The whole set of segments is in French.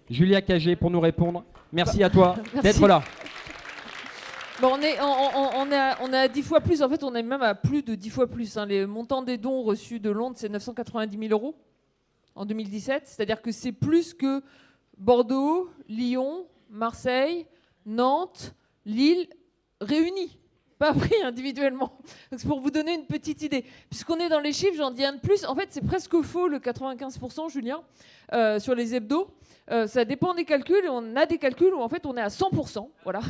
Julia Cagé pour nous répondre. Merci à toi Merci. d'être là. Bon, on est à 10 fois plus. En fait, on est même à plus de 10 fois plus. Les montants des dons reçus de Londres, c'est 990 000 euros en 2017. C'est-à-dire que c'est plus que Bordeaux, Lyon, Marseille, Nantes, Lille réunis. Pas pris individuellement. Donc c'est pour vous donner une petite idée. Puisqu'on est dans les chiffres, j'en dis un de plus. En fait, c'est presque faux le 95%, Julien, sur les hebdos. Ça dépend des calculs. Et on a des calculs où en fait on est à 100%, voilà,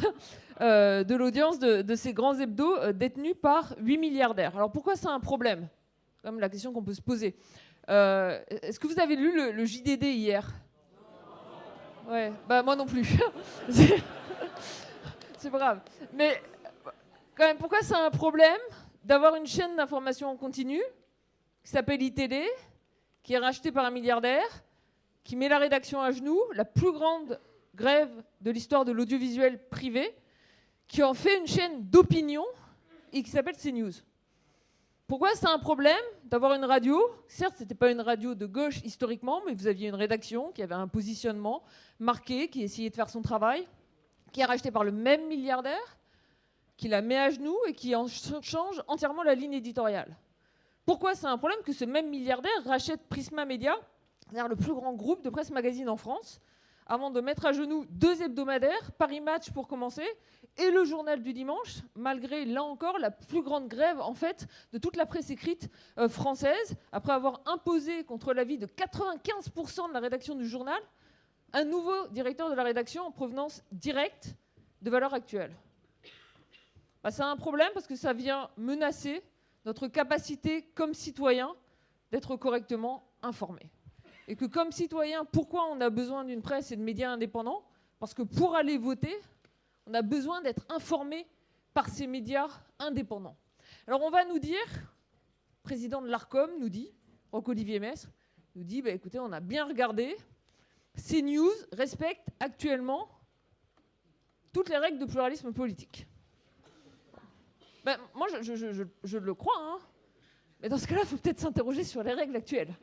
de l'audience de ces grands hebdos détenus par 8 milliardaires. Alors pourquoi c'est un problème? C'est comme la question qu'on peut se poser. Est-ce que vous avez lu le JDD hier? Ouais, bah moi non plus. C'est pas grave. Mais quand même, pourquoi c'est un problème d'avoir une chaîne d'information en continu qui s'appelle ITD, qui est rachetée par un milliardaire, qui met la rédaction à genoux, la plus grande grève de l'histoire de l'audiovisuel privé, qui en fait une chaîne d'opinion et qui s'appelle CNews. Pourquoi c'est un problème d'avoir une radio? Certes, ce n'était pas une radio de gauche historiquement, mais vous aviez une rédaction qui avait un positionnement marqué, qui essayait de faire son travail, qui est rachetée par le même milliardaire, qui la met à genoux et qui en change entièrement la ligne éditoriale. Pourquoi c'est un problème que ce même milliardaire rachète Prisma Media, c'est-à-dire le plus grand groupe de presse magazine en France, avant de mettre à genoux 2 hebdomadaires, Paris Match pour commencer, et le Journal du Dimanche, malgré, là encore, la plus grande grève, en fait, de toute la presse écrite française, après avoir imposé, contre l'avis de 95% de la rédaction du journal, un nouveau directeur de la rédaction en provenance directe de Valeurs Actuelles. C'est un problème parce que ça vient menacer notre capacité comme citoyen d'être correctement informé. Et que comme citoyen, pourquoi on a besoin d'une presse et de médias indépendants? Parce que pour aller voter, on a besoin d'être informé par ces médias indépendants. Alors on va nous dire, le président de l'ARCOM nous dit, Roch-Olivier Maistre, nous dit, écoutez, on a bien regardé, CNews respecte actuellement toutes les règles de pluralisme politique. Moi, je le crois, hein. Mais dans ce cas-là, il faut peut-être s'interroger sur les règles actuelles.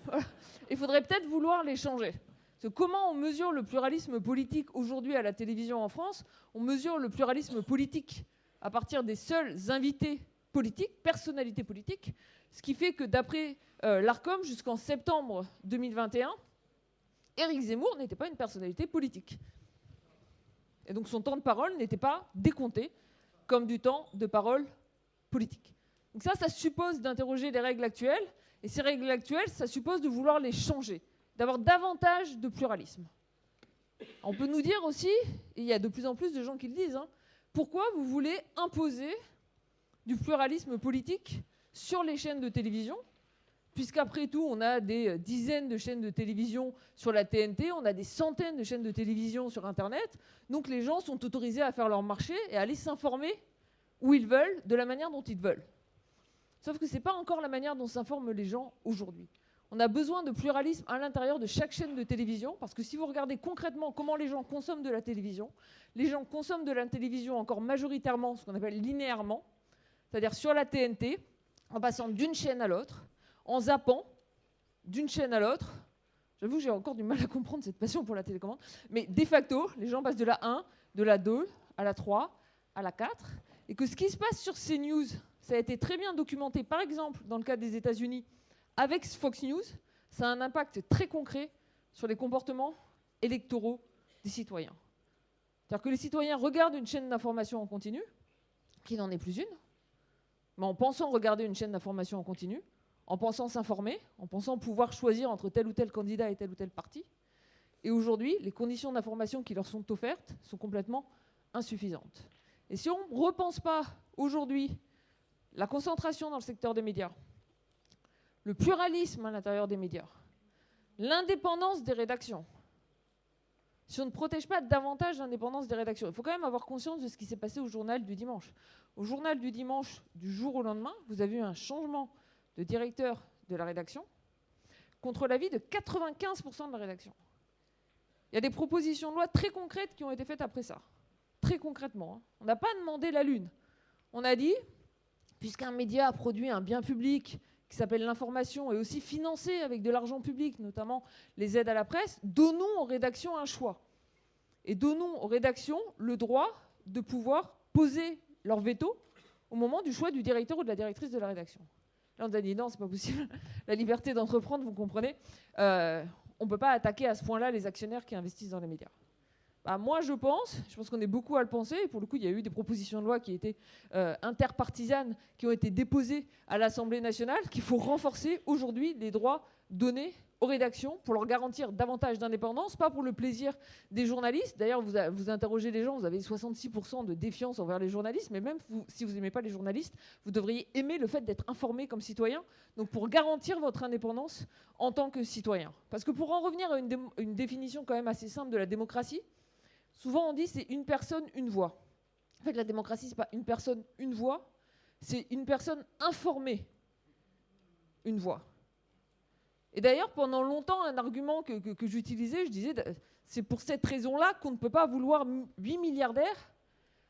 Voilà. Il faudrait peut-être vouloir les changer. Parce que comment on mesure le pluralisme politique aujourd'hui à la télévision en France? On mesure le pluralisme politique à partir des seuls invités politiques, personnalités politiques, ce qui fait que d'après l'ARCOM, jusqu'en septembre 2021, Éric Zemmour n'était pas une personnalité politique. Et donc son temps de parole n'était pas décompté comme du temps de parole politique. Donc ça suppose d'interroger les règles actuelles. Et ces règles actuelles, ça suppose de vouloir les changer, d'avoir davantage de pluralisme. On peut nous dire aussi, et il y a de plus en plus de gens qui le disent, pourquoi vous voulez imposer du pluralisme politique sur les chaînes de télévision, puisqu'après tout, on a des dizaines de chaînes de télévision sur la TNT, on a des centaines de chaînes de télévision sur Internet, donc les gens sont autorisés à faire leur marché et à aller s'informer où ils veulent, de la manière dont ils veulent. Sauf que ce n'est pas encore la manière dont s'informent les gens aujourd'hui. On a besoin de pluralisme à l'intérieur de chaque chaîne de télévision, parce que si vous regardez concrètement comment les gens consomment de la télévision, les gens consomment de la télévision encore majoritairement, ce qu'on appelle linéairement, c'est-à-dire sur la TNT, en passant d'une chaîne à l'autre, en zappant d'une chaîne à l'autre. J'avoue que j'ai encore du mal à comprendre cette passion pour la télécommande, mais de facto, les gens passent de la 1, de la 2, à la 3, à la 4, et que ce qui se passe sur CNews, ça a été très bien documenté, par exemple, dans le cas des États-Unis, avec Fox News, ça a un impact très concret sur les comportements électoraux des citoyens. C'est-à-dire que les citoyens regardent une chaîne d'information en continu, qui n'en est plus une, mais en pensant regarder une chaîne d'information en continu, en pensant s'informer, en pensant pouvoir choisir entre tel ou tel candidat et tel ou tel parti. Et aujourd'hui, les conditions d'information qui leur sont offertes sont complètement insuffisantes. Et si on ne repense pas aujourd'hui la concentration dans le secteur des médias, le pluralisme à l'intérieur des médias, l'indépendance des rédactions, si on ne protège pas davantage l'indépendance des rédactions, il faut quand même avoir conscience de ce qui s'est passé au Journal du Dimanche. Au Journal du Dimanche, du jour au lendemain, vous avez eu un changement de directeur de la rédaction contre l'avis de 95% de la rédaction. Il y a des propositions de loi très concrètes qui ont été faites après ça. Très concrètement. On n'a pas demandé la lune. On a dit, puisqu'un média a produit un bien public qui s'appelle l'information, et aussi financée avec de l'argent public, notamment les aides à la presse, donnons aux rédactions un choix. Et donnons aux rédactions le droit de pouvoir poser leur veto au moment du choix du directeur ou de la directrice de la rédaction. Là, on a dit non, c'est pas possible. La liberté d'entreprendre, vous comprenez, on ne peut pas attaquer à ce point-là les actionnaires qui investissent dans les médias. Bah, moi, je pense qu'on est beaucoup à le penser, et pour le coup, il y a eu des propositions de loi qui étaient interpartisanes, qui ont été déposées à l'Assemblée nationale, qu'il faut renforcer aujourd'hui les droits donnés aux rédactions pour leur garantir davantage d'indépendance, pas pour le plaisir des journalistes. D'ailleurs, vous interrogez les gens, vous avez 66% de défiance envers les journalistes, mais même si vous n'aimez pas les journalistes, vous devriez aimer le fait d'être informé comme citoyen, donc pour garantir votre indépendance en tant que citoyen. Parce que pour en revenir à une définition quand même assez simple de la démocratie, souvent on dit c'est une personne, une voix. En fait, la démocratie, c'est pas une personne, une voix, c'est une personne informée, une voix. Et d'ailleurs, pendant longtemps, un argument que j'utilisais, je disais, c'est pour cette raison-là qu'on ne peut pas vouloir 8 milliardaires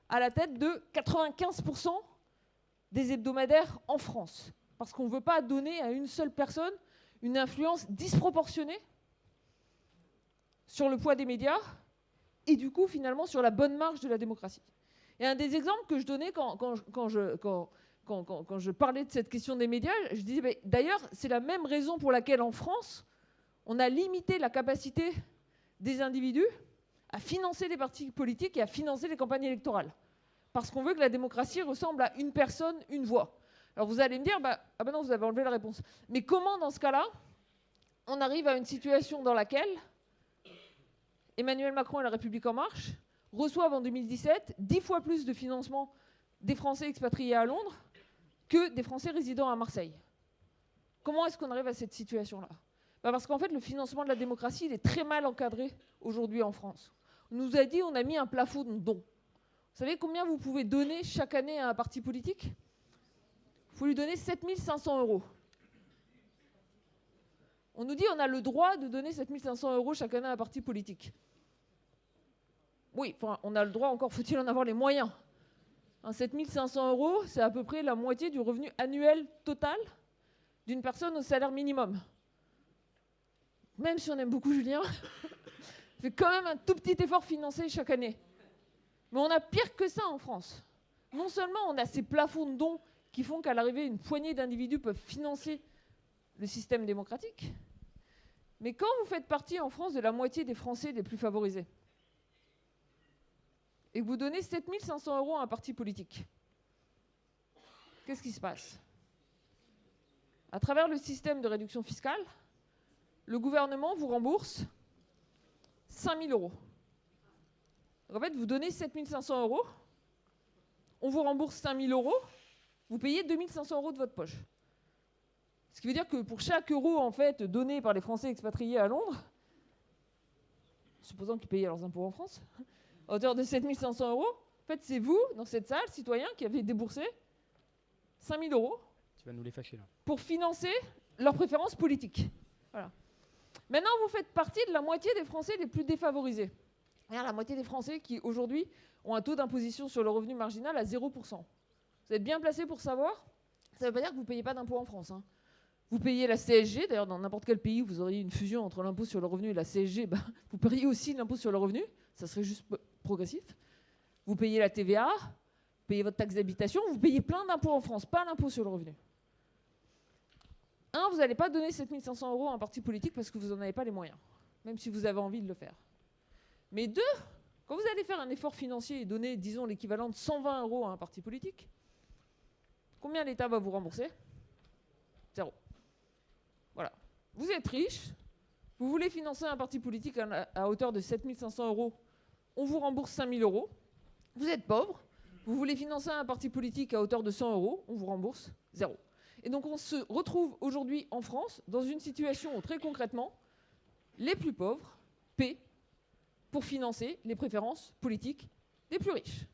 à la tête de 95% des hebdomadaires en France. Parce qu'on ne veut pas donner à une seule personne une influence disproportionnée sur le poids des médias et du coup, finalement, sur la bonne marche de la démocratie. Et un des exemples que je donnais quand je parlais de cette question des médias, je disais, d'ailleurs, c'est la même raison pour laquelle en France, on a limité la capacité des individus à financer les partis politiques et à financer les campagnes électorales. Parce qu'on veut que la démocratie ressemble à une personne, une voix. Alors vous allez me dire, ah ben non, vous avez enlevé la réponse. Mais comment, dans ce cas-là, on arrive à une situation dans laquelle Emmanuel Macron et la République En Marche reçoivent en 2017 10 fois plus de financement des Français expatriés à Londres que des Français résidant à Marseille. Comment est-ce qu'on arrive à cette situation-là ? Parce qu'en fait, le financement de la démocratie, il est très mal encadré aujourd'hui en France. On nous a dit, on a mis un plafond de dons. Vous savez combien vous pouvez donner chaque année à un parti politique ? Il faut lui donner 7 500 €. On nous dit on a le droit de donner 7 500 € chaque année à un parti politique. Oui, enfin, on a le droit, encore faut-il en avoir les moyens. 7 500 €, c'est à peu près la moitié du revenu annuel total d'une personne au salaire minimum. Même si on aime beaucoup Julien, c'est quand même un tout petit effort financier chaque année. Mais on a pire que ça en France. Non seulement on a ces plafonds de dons qui font qu'à l'arrivée, une poignée d'individus peuvent financer le système démocratique, mais quand vous faites partie en France de la moitié des Français les plus favorisés, et que vous donnez 7 500 € à un parti politique, qu'est-ce qui se passe ? À travers le système de réduction fiscale, le gouvernement vous rembourse 5 000 €. Donc en fait, vous donnez 7 500 €, on vous rembourse 5 000 €, vous payez 2 500 € de votre poche. Ce qui veut dire que pour chaque euro en fait, donné par les Français expatriés à Londres, supposant qu'ils payaient leurs impôts en France, à hauteur de 7 500 €, en fait, c'est vous, dans cette salle, citoyens, qui avez déboursé 5 000 € Tu vas nous les fâcher là. Pour financer leurs préférences politiques. Voilà. Maintenant, vous faites partie de la moitié des Français les plus défavorisés. La moitié des Français qui, aujourd'hui, ont un taux d'imposition sur le revenu marginal à 0%. Vous êtes bien placé pour savoir, ça ne veut pas dire que vous ne payez pas d'impôt en France. Vous payez la CSG, d'ailleurs, dans n'importe quel pays où vous auriez une fusion entre l'impôt sur le revenu et la CSG, vous payez aussi l'impôt sur le revenu, ça serait juste progressif. Vous payez la TVA, vous payez votre taxe d'habitation, vous payez plein d'impôts en France, pas l'impôt sur le revenu. Vous n'allez pas donner 7 500 € à un parti politique parce que vous n'en avez pas les moyens, même si vous avez envie de le faire. Mais 2, quand vous allez faire un effort financier et donner, disons, l'équivalent de 120 € à un parti politique, combien l'État va vous rembourser ? 0. Voilà. Vous êtes riche, vous voulez financer un parti politique à hauteur de 7 500 €, on vous rembourse 5 000 €. Vous êtes pauvre, vous voulez financer un parti politique à hauteur de 100 €, on vous rembourse 0. Et donc on se retrouve aujourd'hui en France dans une situation où, très concrètement, les plus pauvres paient pour financer les préférences politiques des plus riches.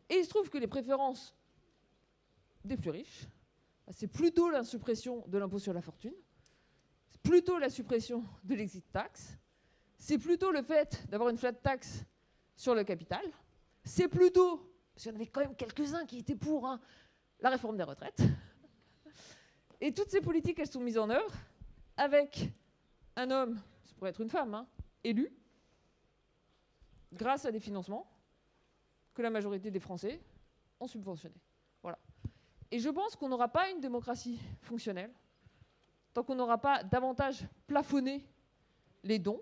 Et il se trouve que les préférences des plus riches, c'est plutôt la suppression de l'impôt sur la fortune, c'est plutôt la suppression de l'exit tax, c'est plutôt le fait d'avoir une flat tax sur le capital, c'est plutôt, parce qu'il y en avait quand même quelques-uns qui étaient pour la réforme des retraites, Et toutes ces politiques, elles sont mises en œuvre avec un homme, ça pourrait être une femme, hein, élu, grâce à des financements que la majorité des Français ont subventionnés. Voilà. Et je pense qu'on n'aura pas une démocratie fonctionnelle tant qu'on n'aura pas davantage plafonné les dons,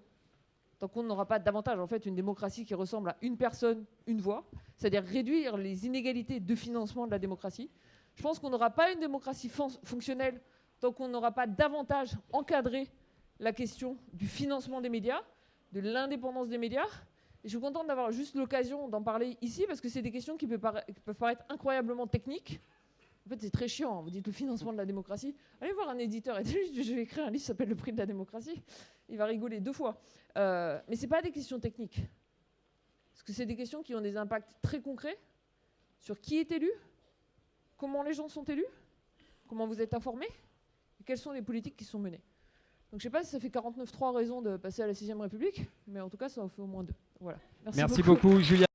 tant qu'on n'aura pas davantage en fait une démocratie qui ressemble à une personne, une voix, c'est-à-dire réduire les inégalités de financement de la démocratie. Je pense qu'on n'aura pas une démocratie fonctionnelle tant qu'on n'aura pas davantage encadré la question du financement des médias, de l'indépendance des médias. Et je suis contente d'avoir juste l'occasion d'en parler ici parce que c'est des questions qui peuvent paraître incroyablement techniques. En fait, c'est très chiant. Vous dites le financement de la démocratie. Allez voir un éditeur et dites-lui, je vais écrire un livre qui s'appelle Le prix de la démocratie. Il va rigoler 2 fois. Mais ce n'est pas des questions techniques. Parce que c'est des questions qui ont des impacts très concrets sur qui est élu, comment les gens sont élus, comment vous êtes informés, et quelles sont les politiques qui sont menées. Donc je ne sais pas si ça fait 49.3 raisons de passer à la 6ème République, mais en tout cas, ça en fait au moins 2. Voilà. Merci beaucoup, Julia.